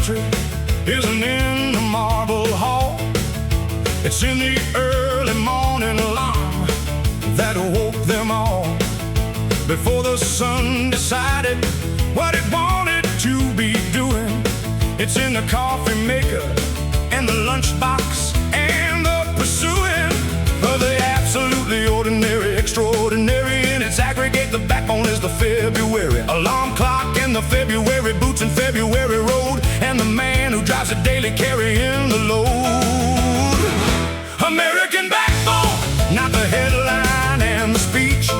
country isn't in the marble hall. It's in the early morning alarm that woke them all. Before the sun decided what it wanted to be doing, it's in the coffee maker and the lunchbox and the pursuing of the absolutely ordinary, extraordinary. In its aggregate, the backbone is the February alarm clock and the February boots and February road, and the man who drives it daily carrying the load. American backbone, not the headline and the speech.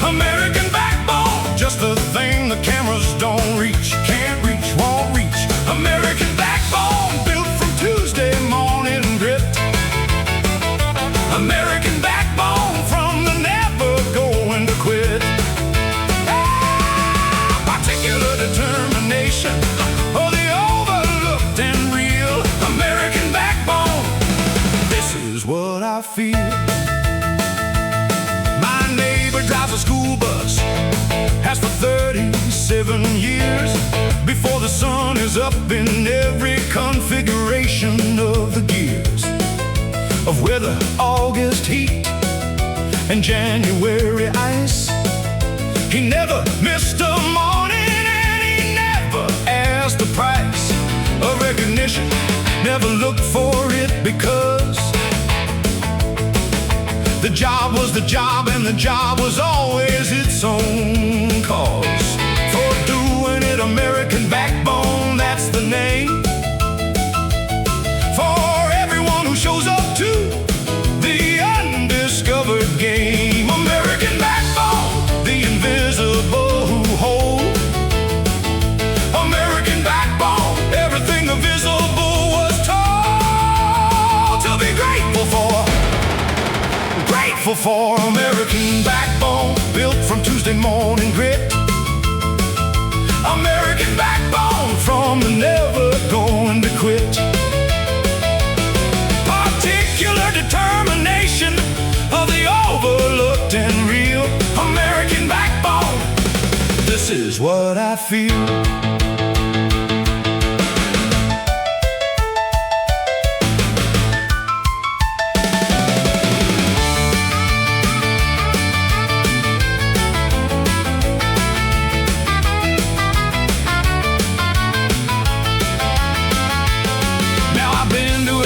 American backbone, just the thing the cameras don't reach, can't reach, won't reach. American backbone, built from Tuesday morning grit. American backbone, from the never going to quit. Particular determination, oh, the overlooked and real. American backbone, this is what I feel. My neighbor drives a school bus, has for 37 years. Before the sun is up in every configuration of the gears, of weather, August heat and January ice. He never missed a morning and he never asked the price of recognition, never looked for it, because the job was the job and the job was always its own cause. For doing it, American backbone, that's the name. For everyone who shows up to the undiscovered game. American backbone, the invisible who hold. American backbone, everything the visible was told to be grateful for. Grateful for American backbone, built from Tuesday morning grit. American backbone, from the never going to quit. Particular determination of the overlooked and real. American backbone, this is what I feel.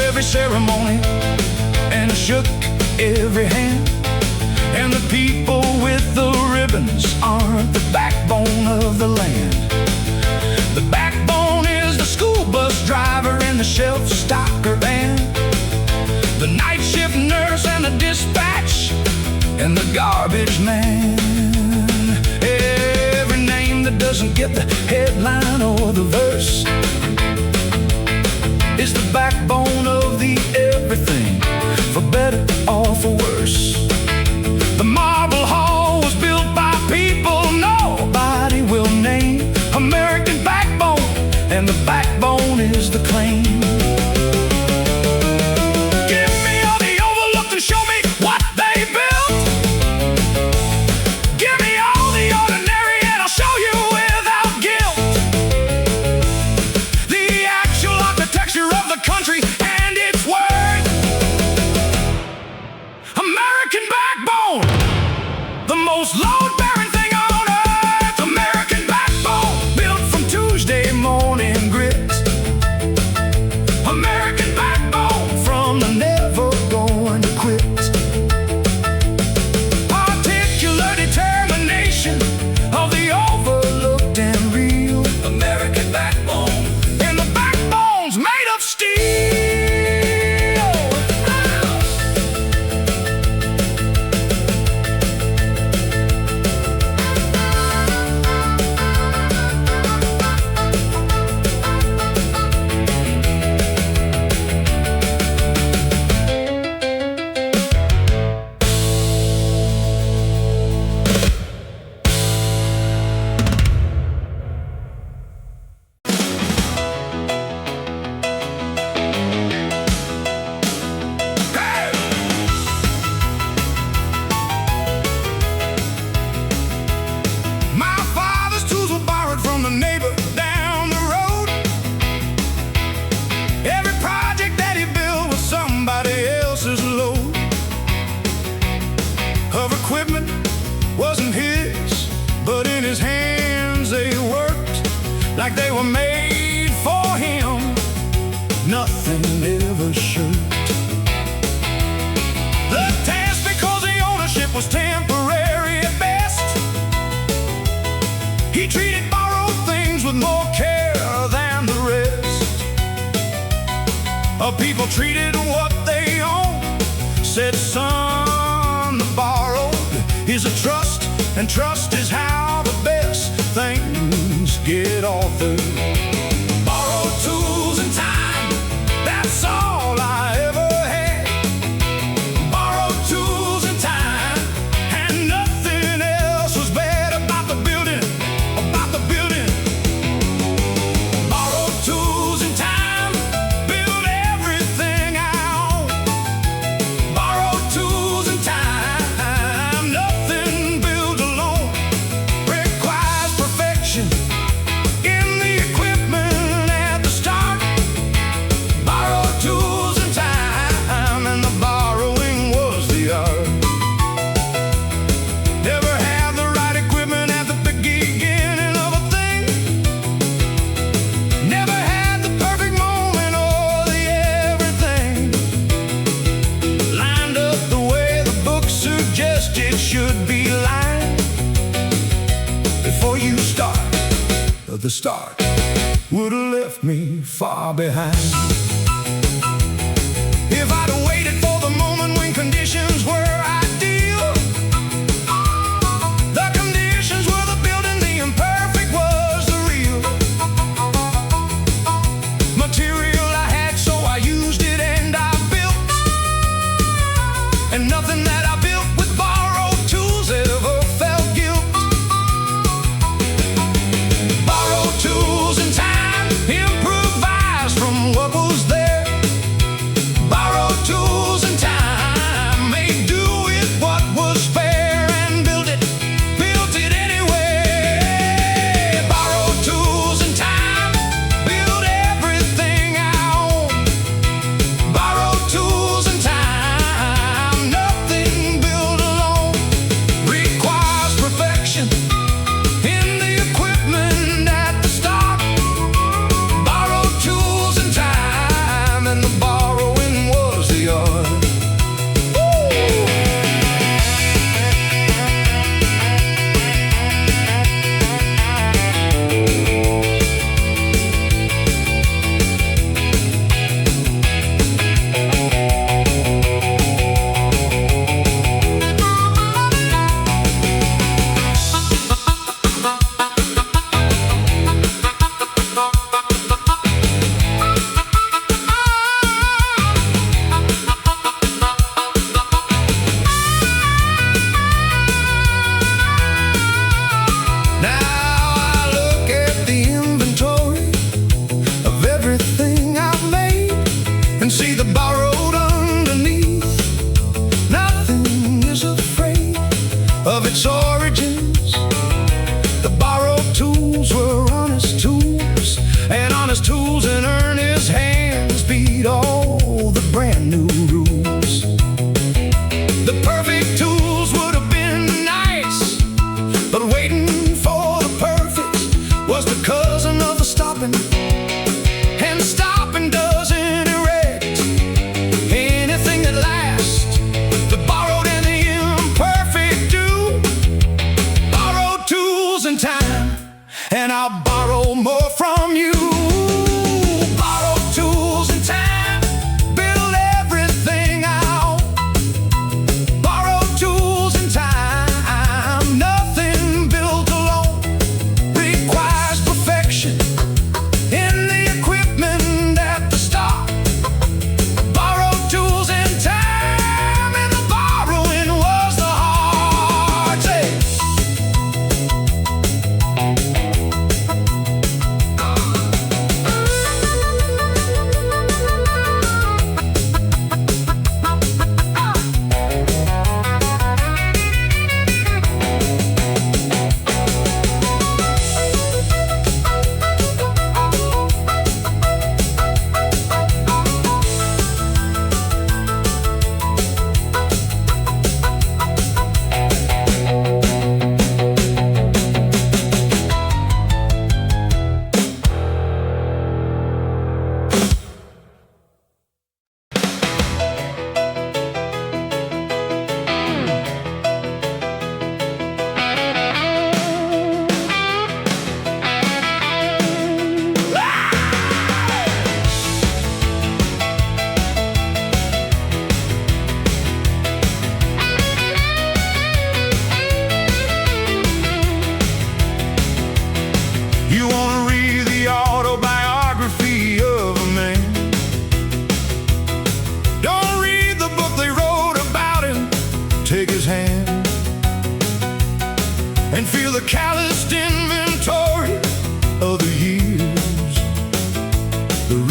Every ceremony and shook every hand, and the people with the ribbons are the backbone of the land. The backbone is the school bus driver and the shelf stocker and the night shift nurse and the dispatch and the garbage man. Every name that doesn't get the headline or the verse is the backbone of the everything, for better or for worse. The marble hall was built by people nobody will name. American backbone, and the backbone is the claim. Give me all the overlooked and show me what they built. Give me all the ordinary and I'll show you without guilt the actual architecture of the country and its worth. American backbone, the most load-bearing thing on earth. American backbone, built from Tuesday morning grit. like they were made for him. Nothing ever shirked the task because the ownership was temporary at best. He treated borrowed things with more care than the rest. People treated what they owned. Said, son, the borrowed is a trust, and trust is how the best things get offered. Borrowed tools and time, that's all I ever had. Borrowed tools and time, and nothing else was bad about the building, about the building. Borrowed tools and time, build everything I own. Borrowed tools and time, nothing built alone. Requires perfection in the equipment at the start. Borrowed tools and time, and the borrowing was the art. Never had the right equipment at the beginning of a thing. Never had the perfect moment or the everything lined up the way the book suggests it should be lined. Before you start, the start would have left me far behind. If I'd have waited for the moment when conditions were ideal. The conditions were the building, the imperfect was the real. Material I had, so I used it and I built. And nothing that I built with borrowed tools ever felt guilt. Borrowed tools and time, improvised from what was there.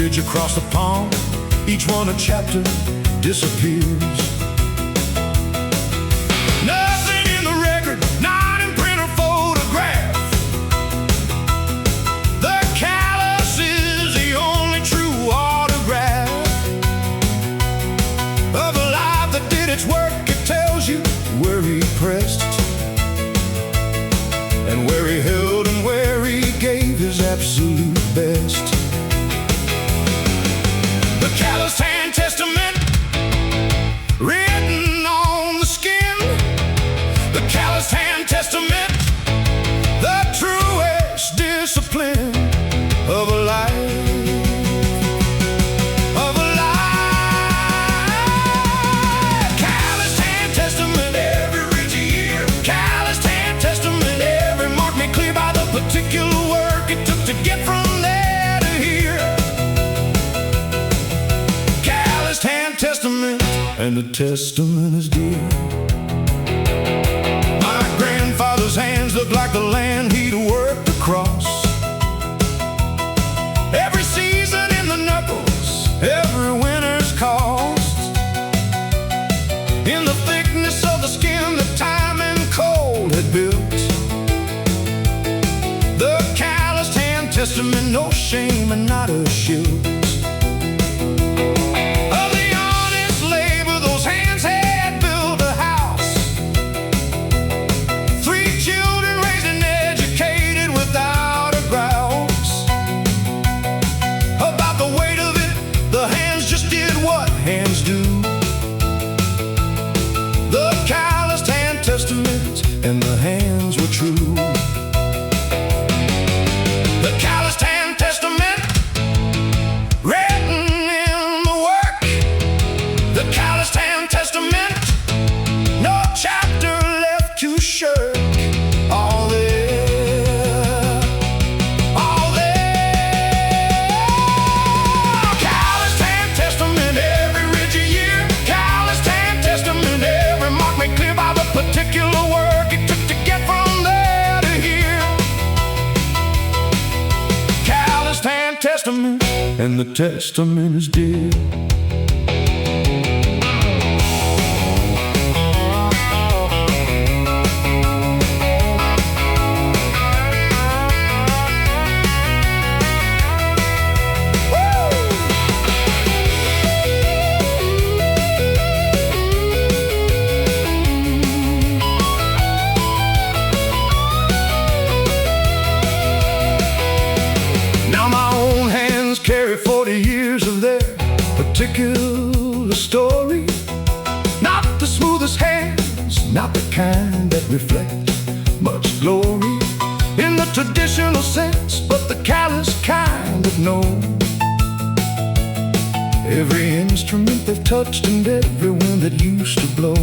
bridge across the pond, each one a chapter disappears. Nothing in the record, not in print or photograph. The callous is the only true autograph of a life that did its work. It tells you where he pressed and where he held and where he gave his absolute best. The calloused hand testament written on the skin. The calloused hand testament, the truest discipline of a life. Calloused hand testament, every ridge a year. Calloused hand testament, every mark made clear by the particular work it took to get from there to here. Calloused hand testament, and the testament is dear. My grandfather's hands looked like the land he'd worked across. Every season in the knuckles, every winter's cost. In the thickness of the skin that time and cold had built. The calloused hand testament, no shame and not a shield. Of the honest labor, those hands had built a house. 3 children raised and educated without a grouse. About the weight of it, the hands just did what hands do. The calloused hand testament, and the hands were true. The calloused hand testament, written in the work. The calloused hand testament, no chapter left to shirk. All there, all there. Calloused hand testament, every ridge a year. Calloused hand testament, every mark made clear by the particular work it took to get from there to here. Calloused hand testament, and the testament is dear. Now my own hands carry 40 years of their particular story. Not the smoothest hands, not the kind that reflect much glory in the traditional sense, but the callous kind that know every instrument they've touched and every wind that used to blow.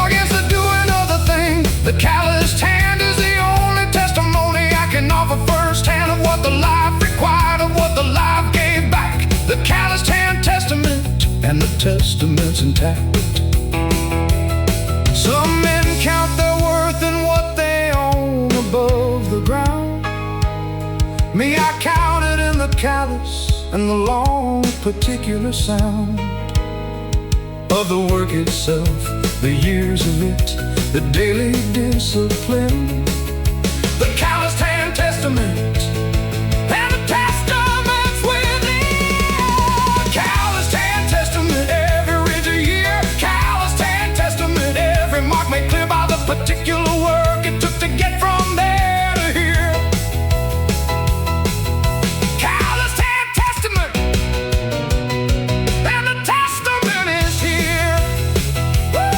Against the doing of the thing, the calloused hand is the only testimony I can offer firsthand of what the life required, of what the life gave back. The calloused hand testament, and the testament's intact. Some men count their worth in what they own above the ground. Me, I count it in the callous and the long particular sound of the work itself, the years of it, the daily discipline. The calloused hand testament, and the testament's within. Calloused hand testament, every ridge a year. Calloused hand testament, every mark made clear by the particular work it took to get from there to here. Calloused hand testament, and the testament is here. Woo!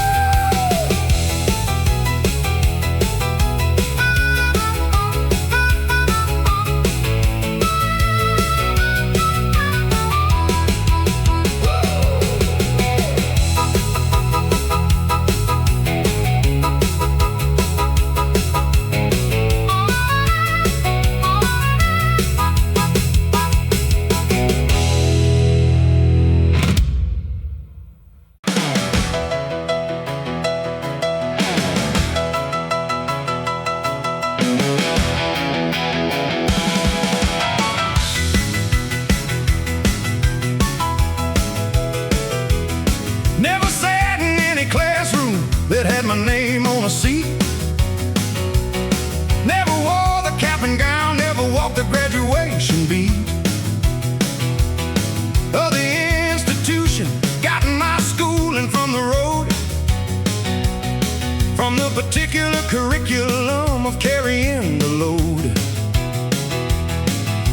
particular curriculum of carrying the load.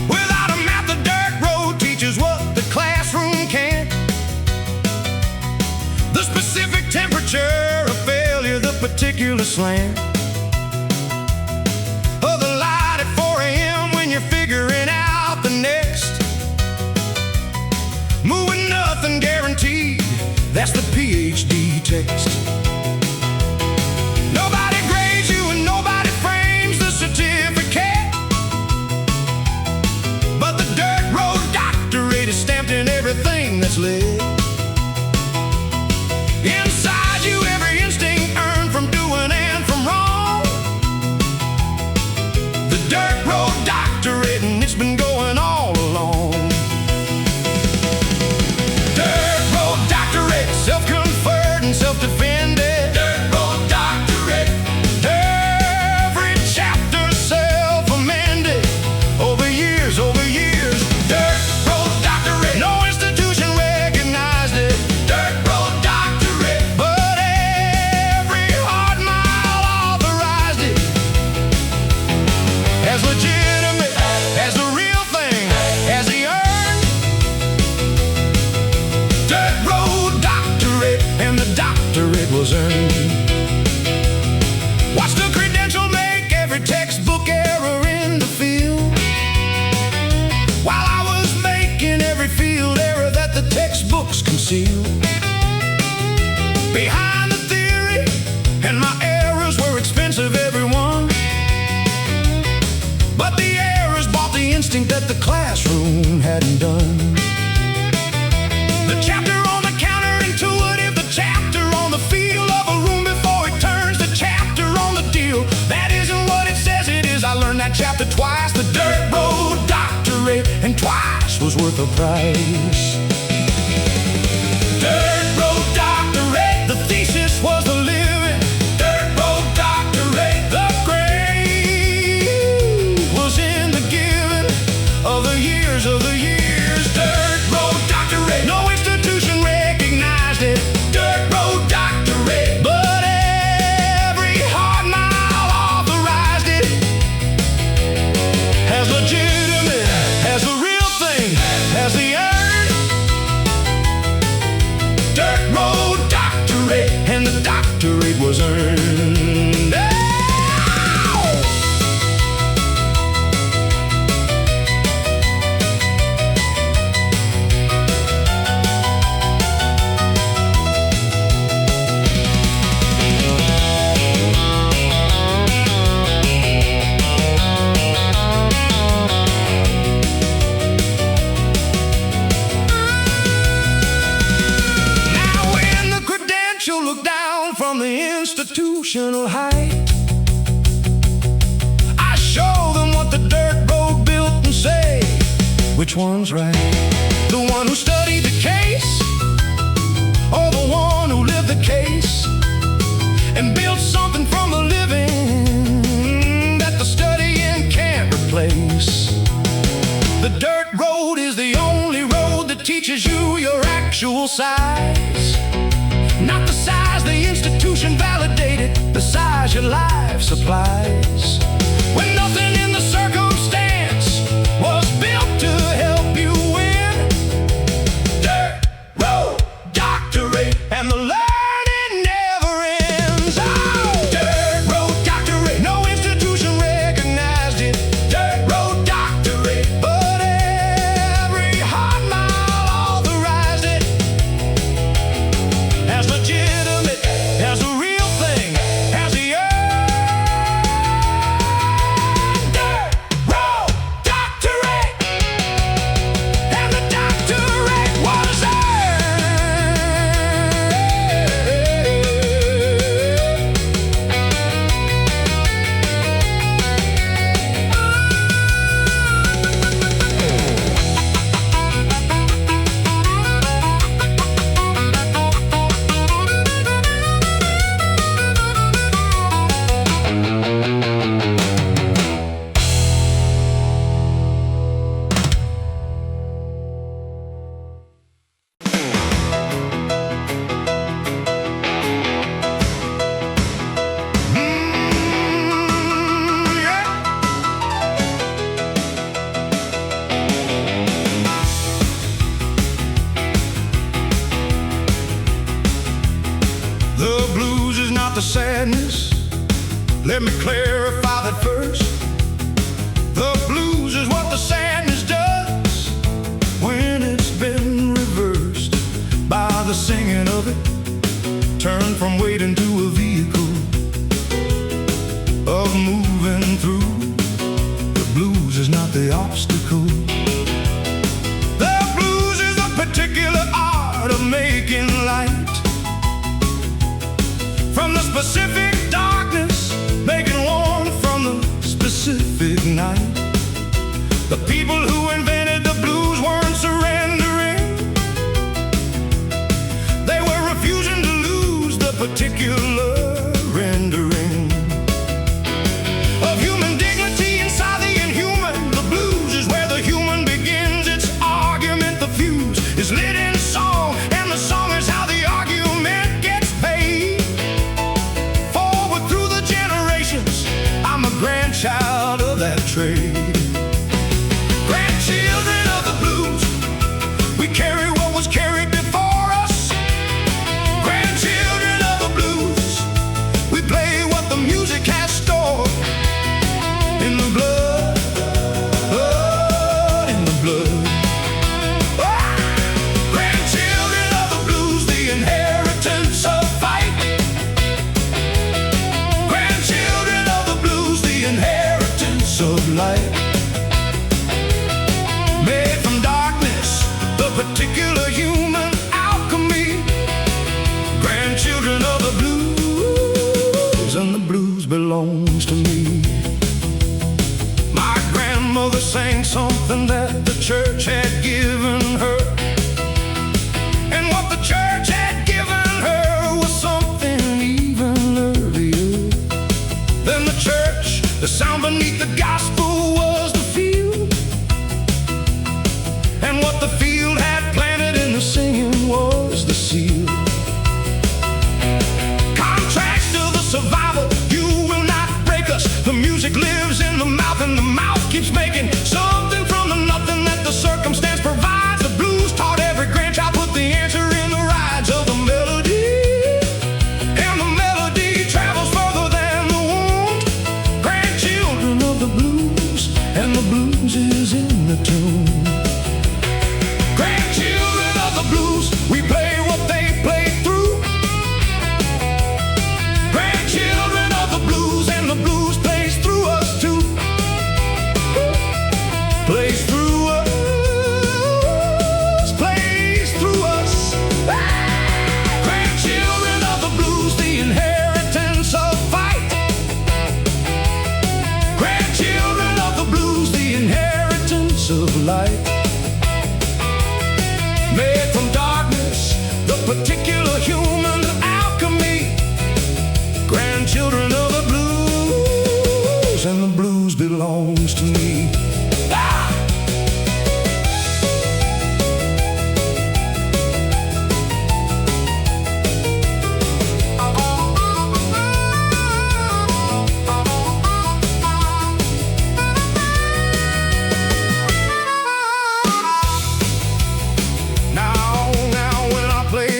Without a map, the dirt road teaches what the classroom can't. The specific temperature of failure, the particular slant of the light at 4 a.m. when you're figuring out the next. Moving nothing guaranteed, that's the PhD text. Nobody grades you and nobody frames the certificate, but the dirt road doctorate is stamped in everything that's lit. Inside you, every instinct earned from doing and from wrong. The dirt road doctorate, and it's been going all along. Dirt road doctorate, self-conferred and self-defended. Dirt road doctorate, every chapter self-amended. Over years, over years. Dirt road doctorate, no institution recognized it. Dirt road doctorate, but every hard mile authorized it. As legitimate as the real thing, as the earned. Dirt road doctorate, and the doctorate was earned. Watch the credential make every textbook error in the field, while I was making every field error that the textbooks conceal. Behind the theory, and my errors were expensive, everyone. But the errors bought the instinct that the classroom hadn't done. The chapter on the counterintuitive, the chapter on the feel of a room before it turns, the chapter on the deal that isn't what it says it is. I learned that chapter twice, the dirt road doctorate, and twice was worth the price. Dirt road doctorate, the thesis was the living. Dirt road doctorate, the grade was in the giving of the years, of the years. Dirt road doctorate, no institution recognized it. Dirt road doctorate, but every hard mile authorized it. As legitimate as the real thing, as the earned. Dirt road doctorate, and the doctorate was earned. Ow! Now when the credential looked down from the institutional height, I show them what the dirt road built and say which one's right. The one who studied the case, or the one who lived the case and built something from a living that the studying can't replace. The dirt road is the only road that teaches you your actual size, not the size the institution validated, the size your life supplies. When nothing in the circumstance was built to help you win. Dirt road doctorate, and the learning never ends. Oh! Dirt road doctorate, no institution recognized it. Dirt road doctorate, but every hard mile authorized it. As legitimate as the real thing, as the earned. Let me clarify that first. The blues is what the sadness does when it's been reversed by the singing of it, turned from weight into a vehicle of moving through. The blues is not the obstacle. The blues is a particular art of making light from the specific darkness, making warmth from the specific night. The people who invented the blues weren't surrendering. They were refusing to lose the particular rendering of human dignity inside the inhuman. The blues is where the human begins its argument. The fuse is lit in song, and the song is how the argument gets paid. Forward through the generations, I'm a grandchild of that trade. Grandchildren of the blues, we carry what was carried before us. Grandchildren of the blues, we play what the music has stored in the blood, in the blood. Grandchildren of the blues, the inheritance of fight. Grandchildren of the blues, the inheritance of light. Made from darkness, the particular human alchemy. Grandchildren of the blues, and the blues belongs to me. My grandmother sang something that the church had given her, and what the church had given her was something even earlier than the church. The sound beneath the gospel was the field, and what the field had planted in the singing was the seed. Contracts to the survival, you will not break us. The music lives in the mouth, and the mouth keeps making something from the nothing that the circumstance provides. The blues taught every grandchild, put the answer in the rides of the melody, and the melody travels further than the wound. Grandchildren of the blues, and the blues is in the tune. Grandchildren of the blues, we play what they played through. Grandchildren of the blues, and the blues plays through us too. Plays through us, plays through us. Grandchildren of the blues, the inheritance of fight. Grandchildren of the blues, the inheritance of light. Made from darkness, the particular human alchemy. Grandchildren of the blues, and the blues belongs to me.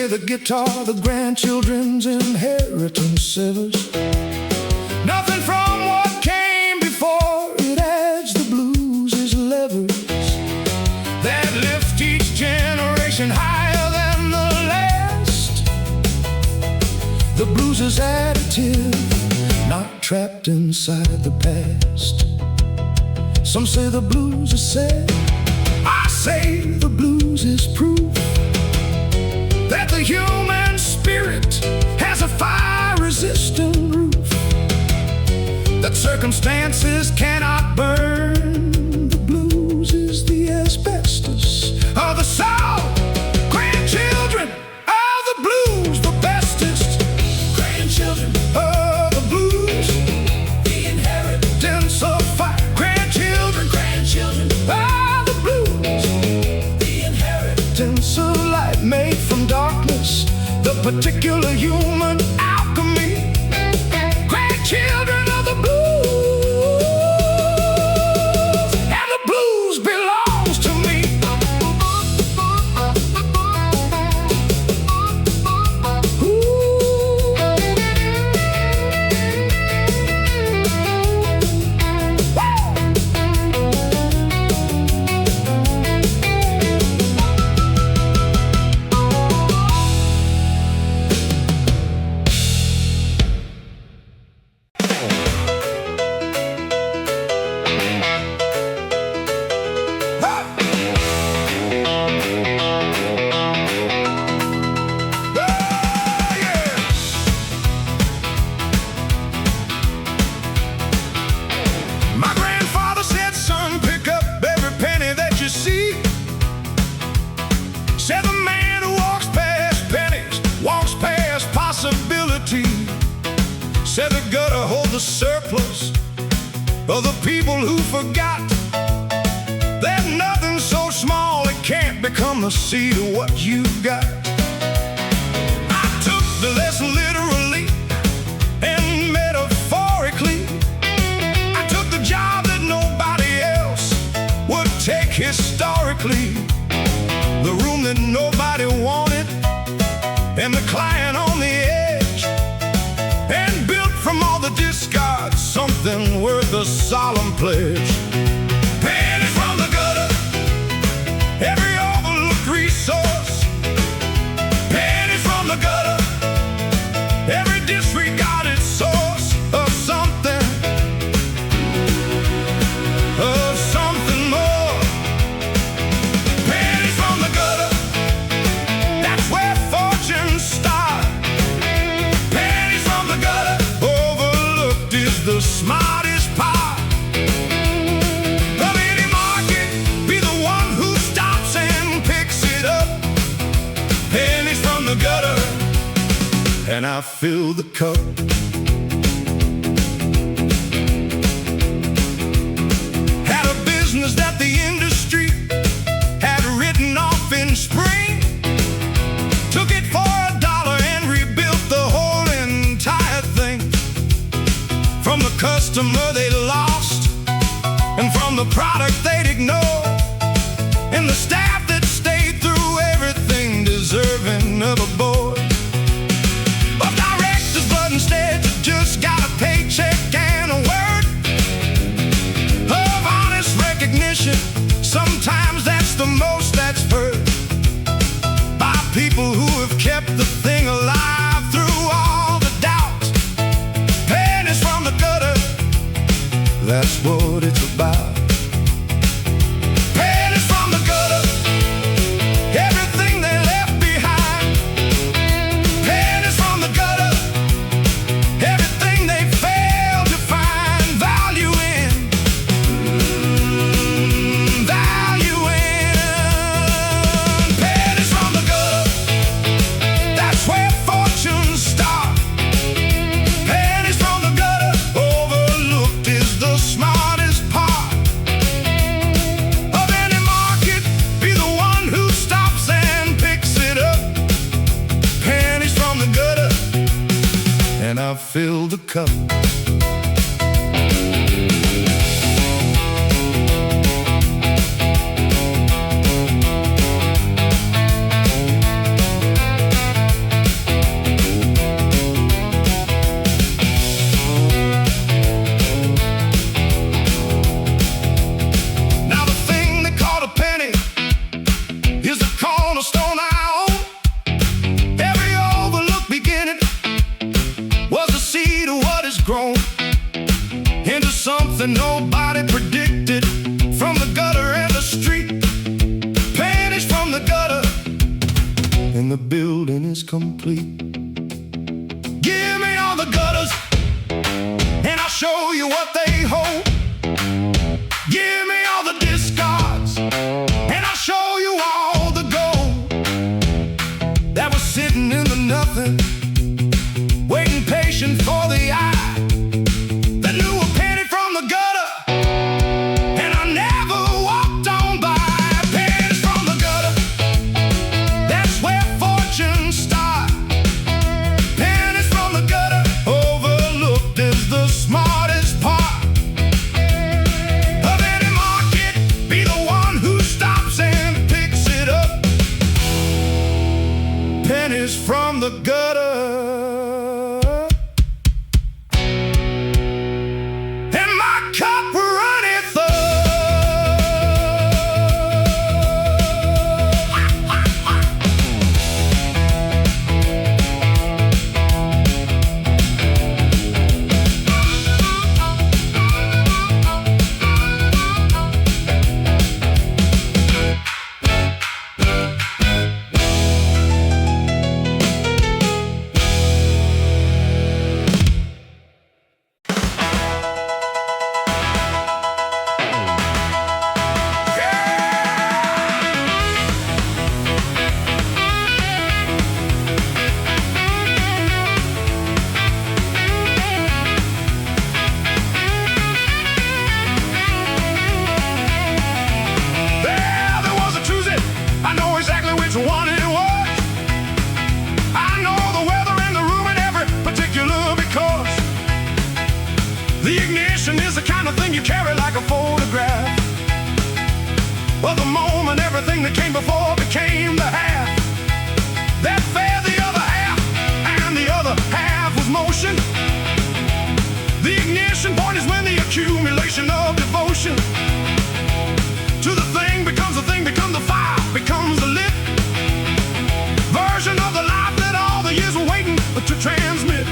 The guitar, the grandchildren's inheritance severs nothing from what came before. It adds the blues' levers that lift each generation higher than the last. The blues is additive, not trapped inside the past. Some say the blues is sad, I say the blues is proof that the human spirit has a fire-resistant roof, that circumstances cannot burn. The blues is the asbestos of the soul. Grandchildren of the blues, the bestest. Grandchildren of the blues, the inheritance of fire. Grandchildren, grandchildren of the blues, the inheritance of light. Made from darkness, the particular human alchemy. Grandchildren of the blues, and the blues belongs to me. Ooh. the surplus of the people who forgot that nothing so small it can't become the seed of what you got. I took the lesson literally and metaphorically. I took the job that nobody else would take historically, the room that nobody wanted, and the client on the edge, and built from all the discards something worth a solemn pledge. Pennies from the gutter, every overlooked resource. Pennies from the gutter, every disregarded source of something more. Pennies from the gutter, that's where fortunes start. Pennies from the gutter, overlooked is the smartest part of any market. Be the one who stops and picks it up. Pennies from the gutter, and I fill the cup. Had a business that the industry had written off in spring. Took it for $1 and rebuilt the whole entire thing. From the customer they lost, and from the product they'd ignored, and the staff that stayed through everything deserving of a board. Of directors, but instead you just got a paycheck and a word of honest recognition. Sometimes that's the most that's heard by people who have kept the thing alive through all the doubts. Pennies from the gutter, that's what it's about. Pennies from the gutter, everything they left behind. Pennies from the gutter, everything they failed to find value in. Pennies from the gutter, that's where fortunes start. Pennies from the gutter, overlooked is the smartest part of any market. Be the one who stops and picks it up. Pennies from the gutter, and I fill the cup. Now the thing they call a penny is the cornerstone I own. Every overlooked beginning was the seed of what has grown into something nobody predicted. From the gutter and the street, pennies from the gutter, and the building is complete. Give me all the gutters, and I'll show you what they hold. Give me all the discards, and I'll show you all the gold that was sitting in the nothing, waiting patient for the eye that knew a penny from the gutter, and I never walked on by. Pennies from the gutter, that's where fortunes start. Pennies from the gutter, overlooked is the smartest part of any market. Be the one who stops and picks it up. Pennies from the gutter, and my cup runneth thing that came before became the half that fed the other half, and the other half was motion. The ignition point is when the accumulation of devotion to the thing becomes the thing, becomes the fire, becomes the lit version of the life that all the years were waiting to transmit.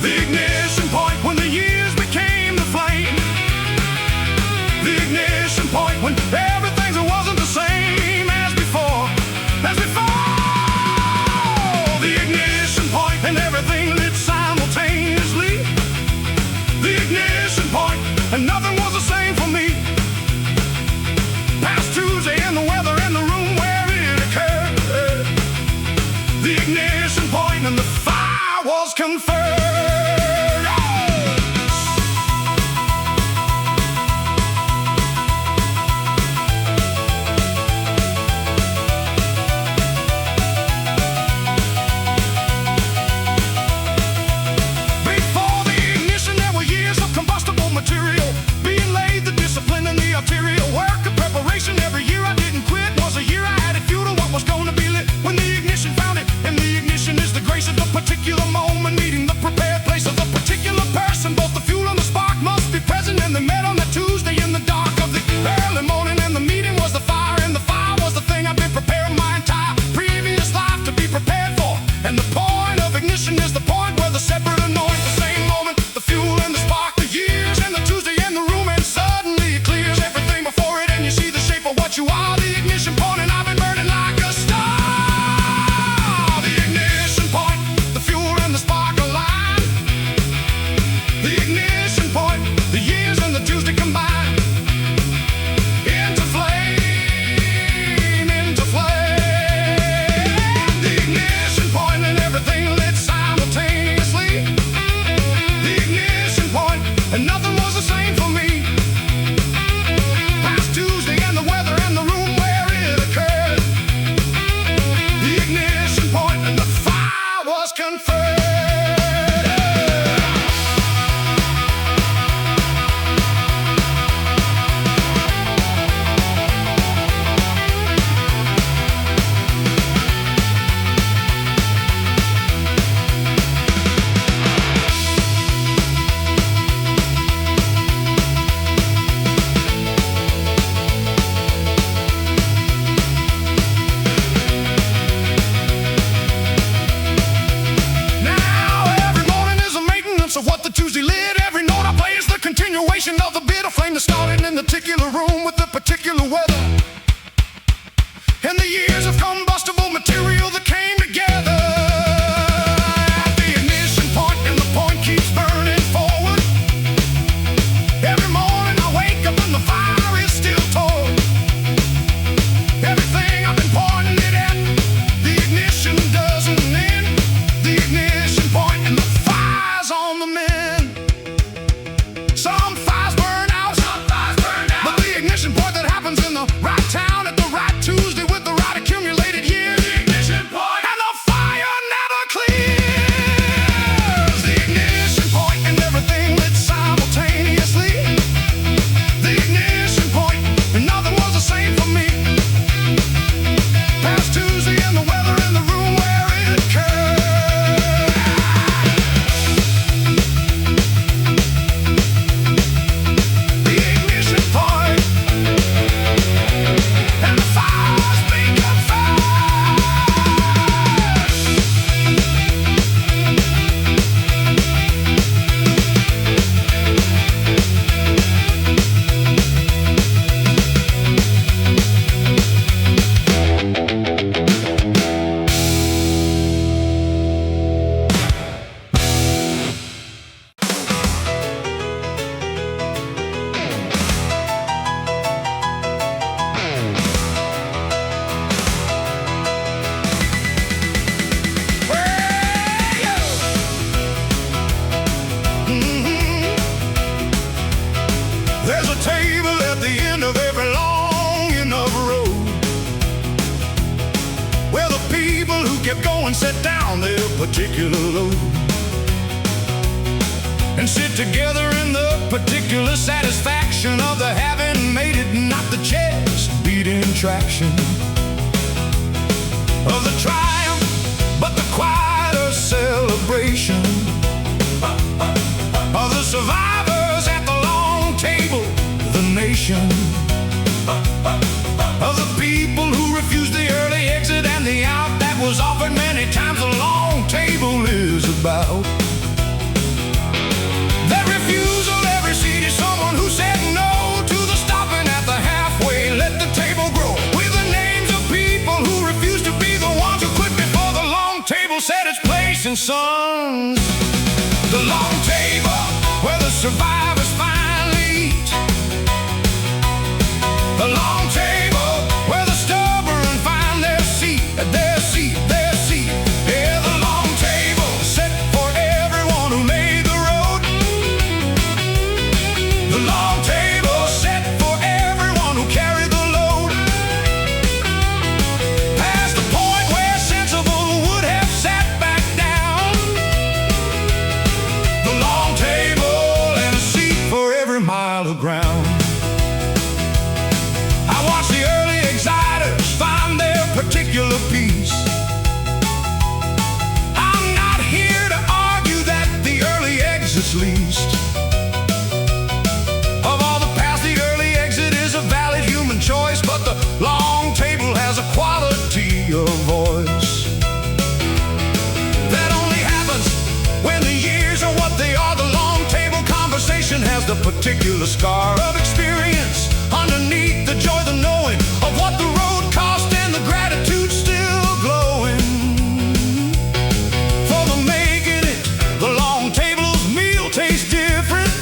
The ignition point when the years became the flame. The ignition point when everything wasn't the same as before. As before. The ignition point and everything lit simultaneously. The ignition point and nothing was the same for me. Past Tuesday and the weather and the room where it occurred. The ignition point and the fire was conferred. You are the ignition point, and I've been burning like a star. The ignition point, the fuel and the spark align. The ignition point, the years and the Tuesday combine. Into flame, into flame. The ignition point and everything lit simultaneously. The ignition point, and nothing was the same for me. Past Tuesday and the weather and the room where it occurred. The ignition point and the fire was conferred. Of what the Tuesday lit, every note I play is the continuation of the bit of flame that started in the particular room with the particular weather, and the years of combustible material that came together at the ignition point, and the point keeps burning forward. Every morning I wake up and the fire is still toward. Everything I've been pointing it at, the ignition doesn't end. The ignition point and the fire's on the mend. Some fires burn out, but the ignition point that happens in the right town at the right Tuesday with the right accumulated years. The ignition point and the fire never clears. The ignition point and everything lit simultaneously. The ignition point and nothing was the same for me. Past Tuesday and the weather in the room where it occurred. There's a table at the end of every long enough road where the people who kept going set down their particular load and sit together in the particular satisfaction of the having made it, not the chest beating attraction of the triumph, but the quieter celebration of the survivors at the long table, the nation of the people who refused the early exit and the out that was offered many times. The long table is about that refusal. Every seat is someone who said no to the stopping at the halfway. Let the table grow with the names of people who refused to be the ones who quit before the long table set its place in sons. The long table where the survivors finally eat. The long table where the stubborn find their seat, their seat, their seat. Yeah, the long table set for everyone who made the road. The long table set for everyone who carried the load. Past the point where sensible would have sat back down. The long table and a seat for every mile of ground. Watch the early exciters find their particular peace. I'm not here to argue that the early exit's least. Of all the past, the early exit is a valid human choice, but the long table has a quality of voice that only happens when the years are what they are. The long table conversation has the particular scar of experience underneath the joy, the knowing of what the road cost, and the gratitude still glowing for the making it. The long table's meal tastes different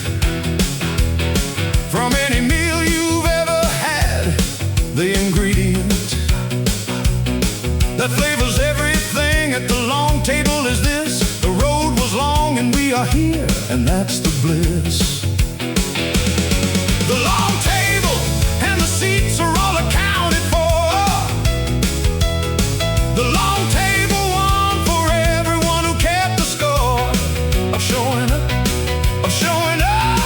from any meal you've ever had. The ingredient that flavors everything at the long table is this: the road was long and we are here, and that's the bliss. The long table and the seats are all accounted for. The long table won for everyone who kept the score of showing up, of showing up.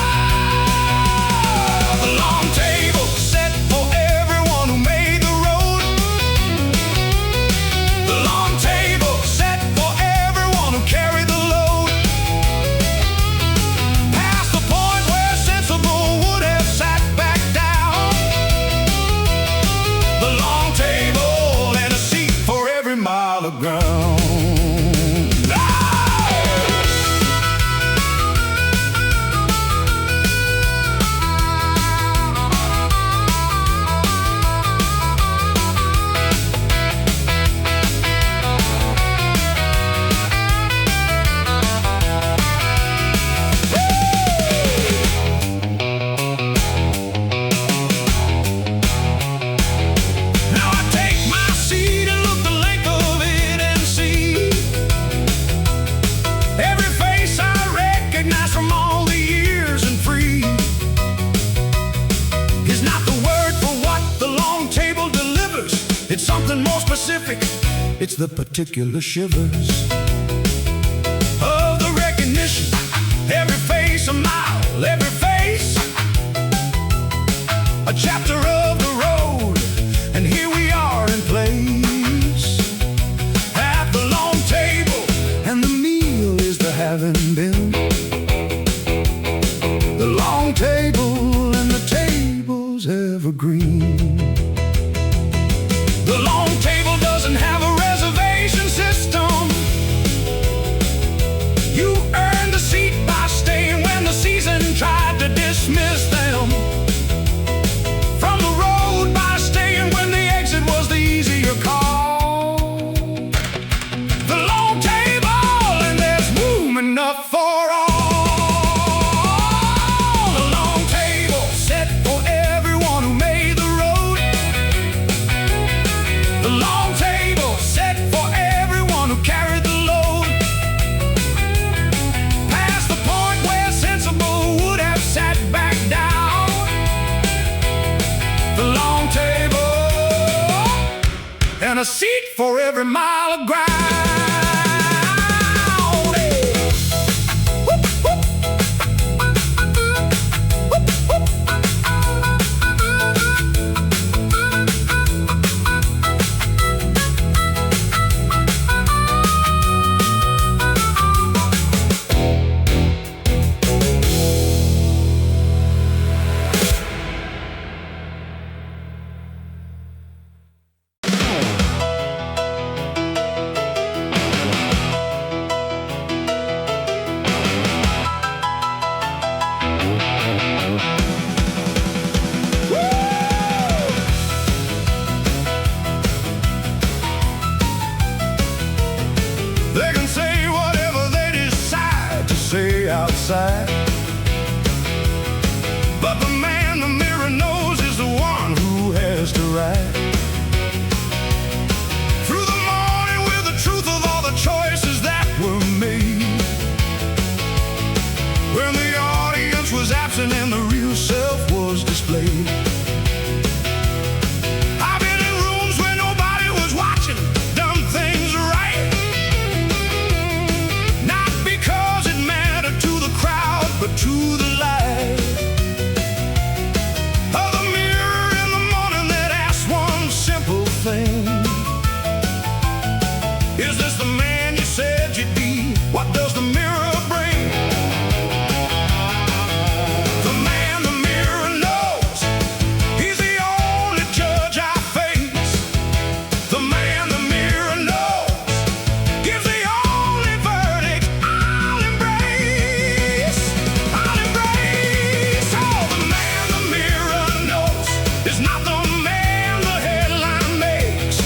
The long table set for everyone who made the road. The long table set for everyone who carried the load. Past the point where sensible would have sat back down. The long table and a seat for every mile of ground. Now I take my seat and look the length of it and see every face I recognize from all the years, and free is not the word for what the long table delivers. It's something more specific. It's the particular shivers of the recognition. Every face a mile, every face a chapter of the road, and here we are in place at the long table, and the meal is the having been. The long table and the table's evergreen. The long table doesn't have a reservation system. You earned a seat by staying when the season tried to dismiss them from the road, by staying when the exit was the easier call. The long table, and there's room enough for all. The long table set for everyone who made the road. The long table set for everyone who carried the load. Past the point where sensible would have sat back down. The long table and a seat for every mile of ground. Whoop, whoop. Whoop, whoop. side. But the man the mirror knows is the one who has to ride through the morning with the truth of all the choices that were made, when the audience was absent and the real self was displayed. I've been in rooms where nobody was watching, done things right, not because it mattered to the crowd, but to the light of the mirror in the morning that asked one simple thing: is this the man you said you'd be? What does the mirror bring? The man the mirror knows, he's the only judge I face. The man the mirror knows gives the only verdict I'll embrace. I'll embrace. Oh, the man the mirror knows is not the man the headline makes.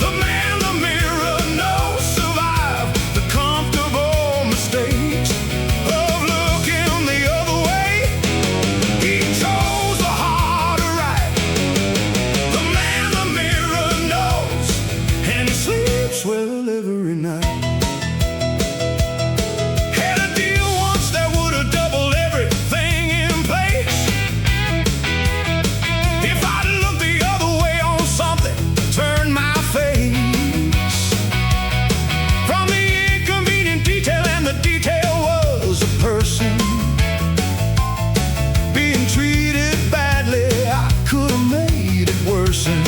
The man the mirror knows survived the comfortable mistakes of looking the other way. He chose the harder right. The man the mirror knows, and he sleeps well every night. Had a deal once that would have doubled everything in place if I'd looked the other way on something, turned my face from the inconvenient detail, and the detail was a person being treated badly. I could have made it worsen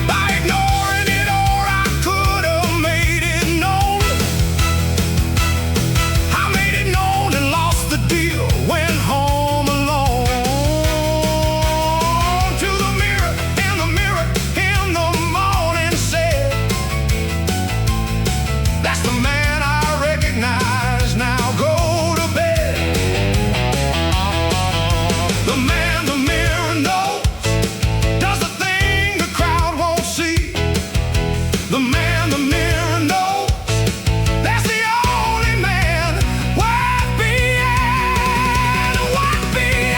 by ignoring it, or I could have made it known. I made it known and lost the deal, went home alone to the mirror in the morning said, that's the man I recognize, now go to bed. The man the mirror knows does the thing the crowd won't see. The man the mirror knows, that's the only man worth being, worth being.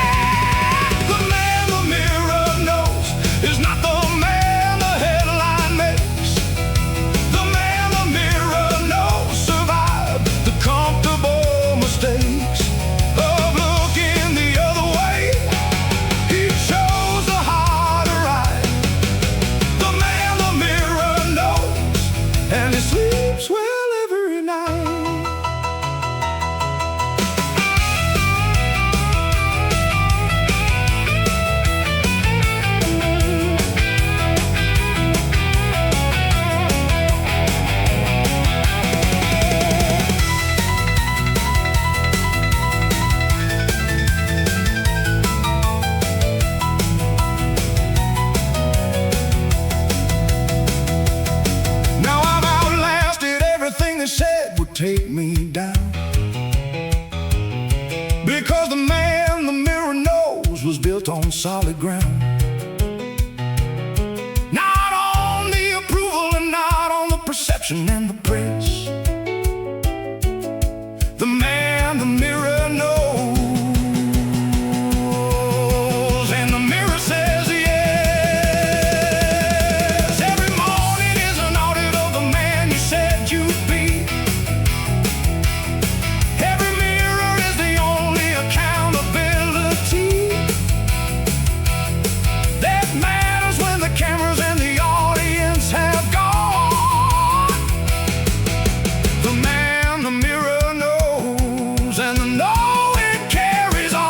The man the mirror knows is not the man the headline makes. The man the mirror knows survived the comfortable mistakes of looking the other way. He chose the harder ride. The man the mirror knows, and he sleeps well every night. Now I've outlasted everything they said would take me down, because the man the mirror knows was built on solid ground. Not on the approval and not on the perception and the praise. The man the mirror knows, and the mirror says yes. Every morning is an audit of the man you said you'd be. Every mirror is the only accountability that matters when the cameras and the audience have gone. The man the mirror knows, and the knowing carries on.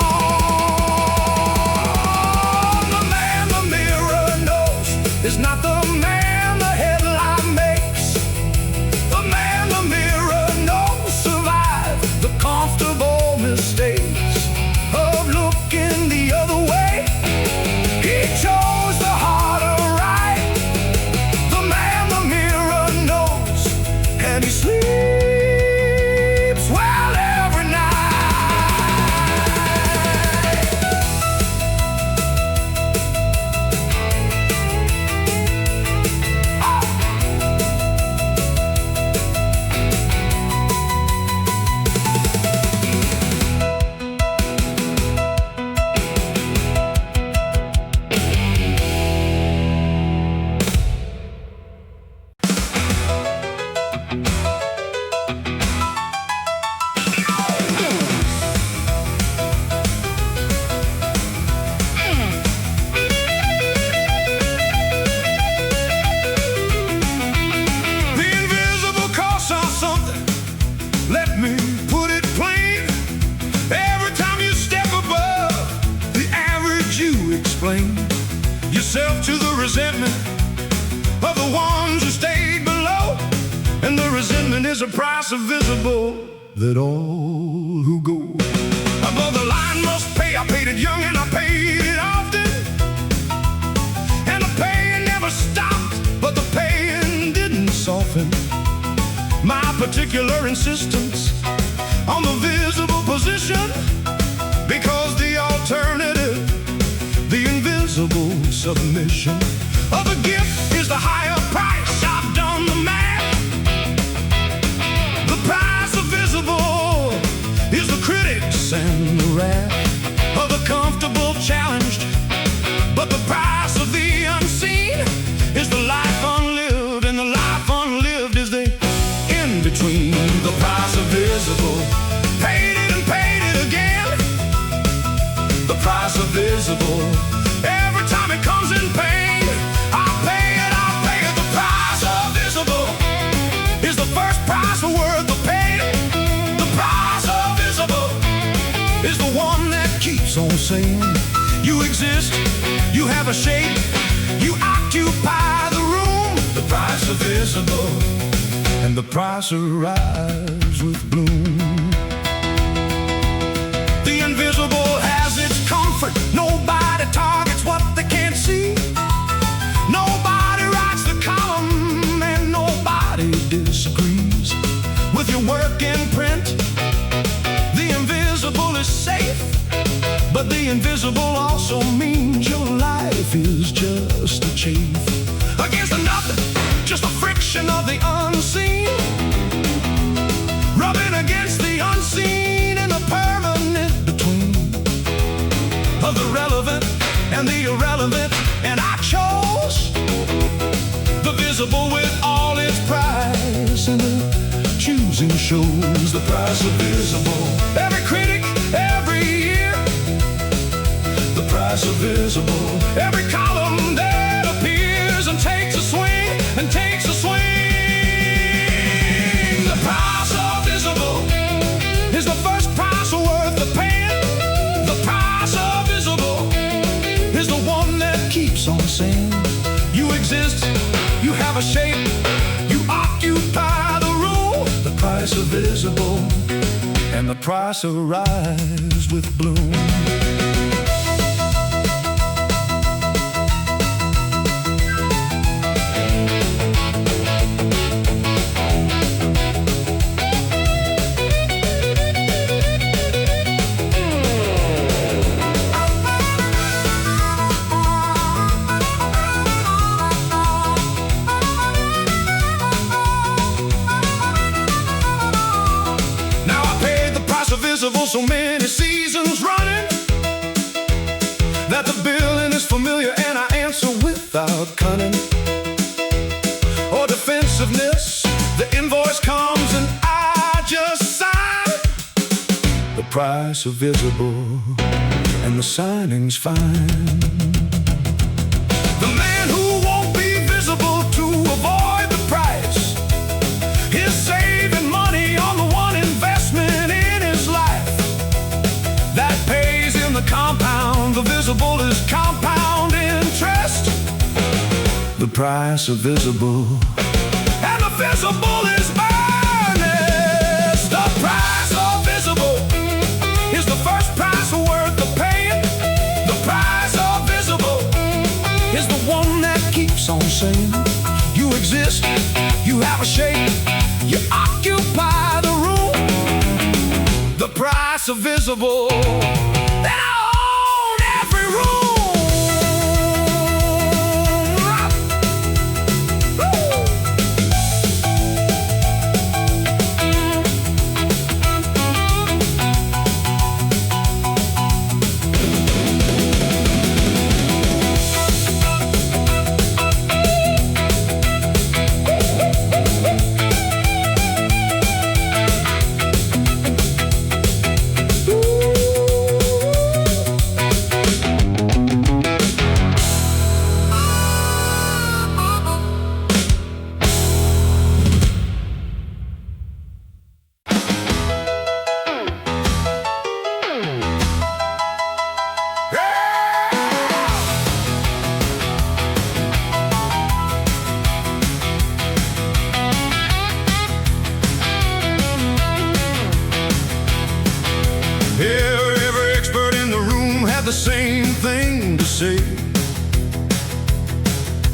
The man the mirror knows is not the man the headline makes. The man the mirror knows survived the comfortable mistakes of looking the other way. He chose the harder right. The man the mirror knows, and he sleeps well every night. to the resentment of the ones who stayed below. And the resentment is a price of visible that all who go above the line must pay. I paid it young and I paid it often, and the paying never stopped, but the paying didn't soften my particular insistence on the visible position, because the alternative, the invisible submission of a gift, is the higher price. I've done the math. The price of visible is the critics and the wrath of the comfortable challenged, but the price of the unseen is the life unlived, and the life unlived is the in between. The price of visible, paid it and paid it again. The price of visible, every time it comes in pain, I'll pay it, I'll pay it. The price of visible is the first price worth the pain. The price of visible is the one that keeps on saying, you exist, you have a shape, you occupy the room. The price of visible, and the price arrives with bloom. The invisible has its comfort. Nobody targets what they can't see. Nobody writes the column, and nobody disagrees with your work in print. The invisible is safe, but the invisible also means your life is just a chafe against the nothing, just a friction of the unseen, rubbing against the unseen in a permanent between of the relevant and the irrelevant. And I chose the visible with all its price, and the choosing shows the price of visible. Every critic, every year, the price of visible. Every column that appears and takes a swing, and takes a swing. The price of visible is the first price worth the paying. The price of visible is the one that keeps on saying, you exist, you have a shape, you occupy the room. The price of visible, and the price arrives with bloom. So many seasons running that the billing is familiar, and I answer without cunning or defensiveness. The invoice comes and I just sign. The price of visible, and the signing's fine. The man who won't be visible to avoid the price is saving money on the one investment in his life that pays in the compound. The visible is compound interest. The price of visible, and the visible is earnest. The price of visible is the first price worth the paying. The price of visible is the one that keeps on saying, you exist, you have a shape, you occupy the room. The price of visible, that I own every room.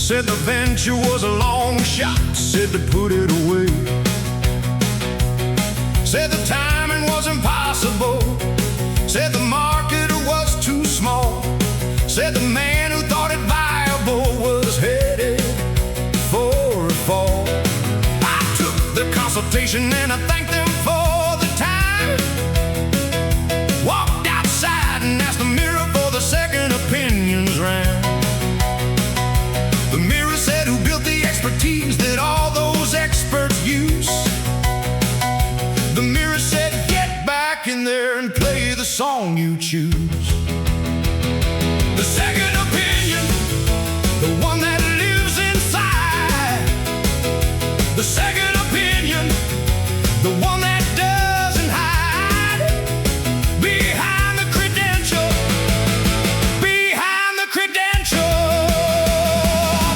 Said the venture was a long shot, said to put it away. Said the timing was impossible, said the market was too small. Said the man who thought it viable was headed for a fall. I took the consultation and I thanked them for the time. Walked outside and asked the mirror for the second opinions round. The mirror said, who built the expertise that all those experts use? The mirror said, get back in there and play the song you choose. The second opinion, the one that lives inside. The second opinion, the one that doesn't hide. Behind the credential, behind the credential.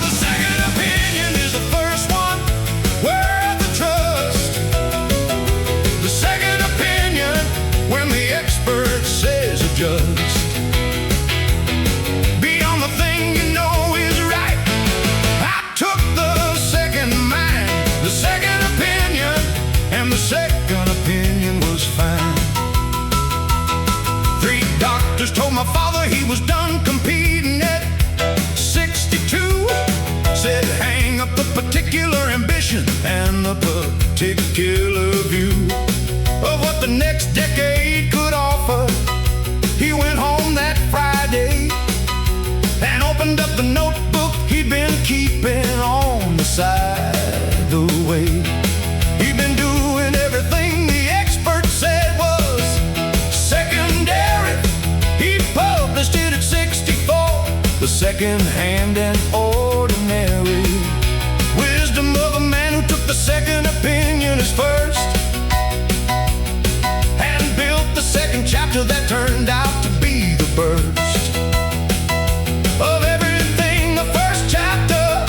The second opinion is the first one, worth the trust. The second opinion, when the expert says adjust. The second opinion was fine. 3 doctors told my father he was done competing at 62. Said hang up the particular ambition and the particular view of what the next decade could offer. He went home that Friday and opened up the notebook he'd been keeping on the side the way. He'd been doing everything the expert said was secondary. He published it at 64, the second-hand and ordinary wisdom of a man who took the second opinion as first and built the second chapter that turned out to be the burst of everything. The first chapter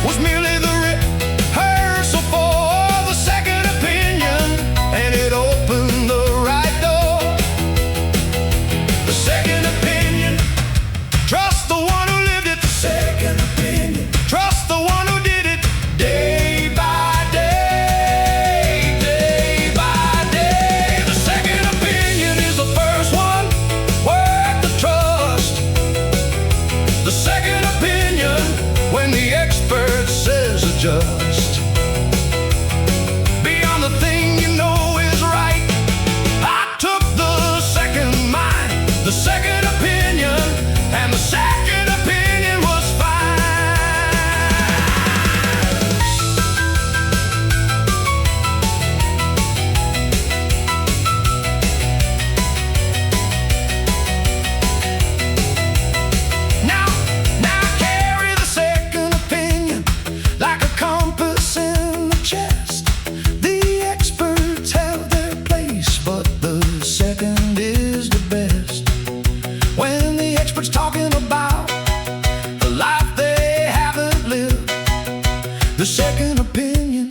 was merely the rehearsal for the second opinion, and it opened the right door. The second opinion, trust the one who lived it. The second opinion, trust the one who did it day by day, day by day. The second opinion is the first one, worth the trust. The second opinion, when the expert says adjust. Beyond the thing you know is right, I took the second mind, the second opinion, and the second opinion was fine. Now carry the second opinion like a compass in the chest. The experts have their place, but the second is the best. When the expert's talking about a life they haven't lived, the second opinion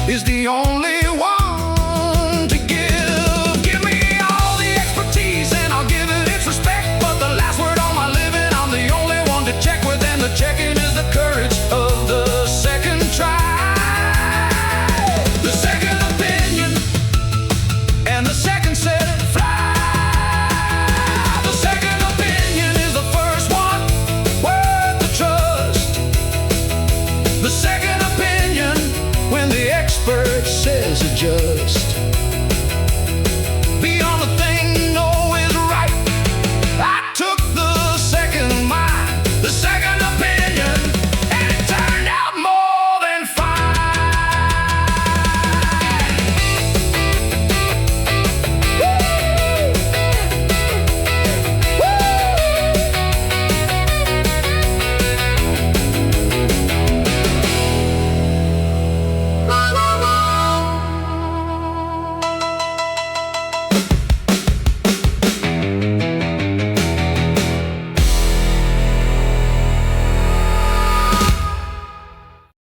is the only one to give. Give me all the expertise and I'll give it its respect, but the last word on my living, I'm the only one to check with, and the checking is the courage of the second try. The second opinion, and the second said fly. The second opinion is the first one, worth the trust. The second opinion, when the expert says adjust.